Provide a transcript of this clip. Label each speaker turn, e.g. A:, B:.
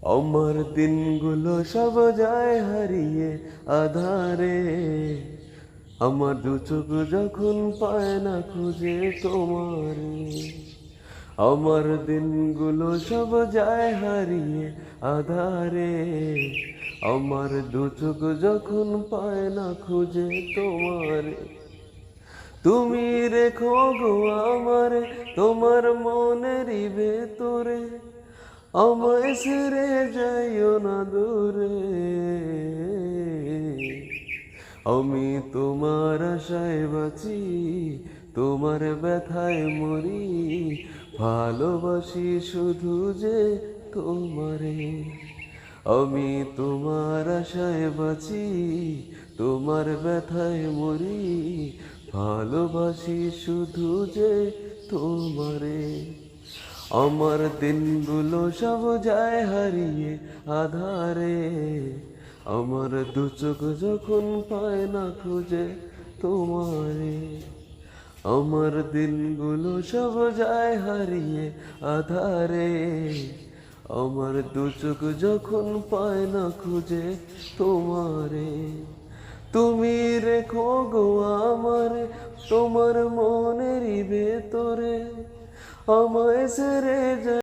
A: আমার দিনগুলো সব যায় হারিয়ে আধারে, আমার দু চোখ যখন পায় না খুঁজে তোমারে। আমার দিনগুলো সব যায় হারিয়ে আধারে, আমার দু চোখ যখন পায় না খুঁজে তোমারে। তুমি রেখো গো আমারে তোমার মনেরই ভেতরে, আমায় ছেড়ে যাইও না দূরে। আমি তোমার আশায় বাঁচি, তোমার ব্যথায় মরি, ভালোবাসি শুধু যে তোমারে। আমি তোমার আশায় বাঁচি, তোমার ব্যথায় মরি, ভালোবাসি শুধু যে তোমারে। আমার দিনগুলো সব যায় হারিয়ে আধারে, আমার দু চোখ যখন পায় না খুঁজে তোমারে। আমার দিনগুলো সব যায় হারিয়ে আধারে, আমার দু চোখ যখন পায় না খুঁজে তোমারে। তুমি রেখো গো আমারে তোমার মনেরই ভেতরে, আমায় ছেড়ে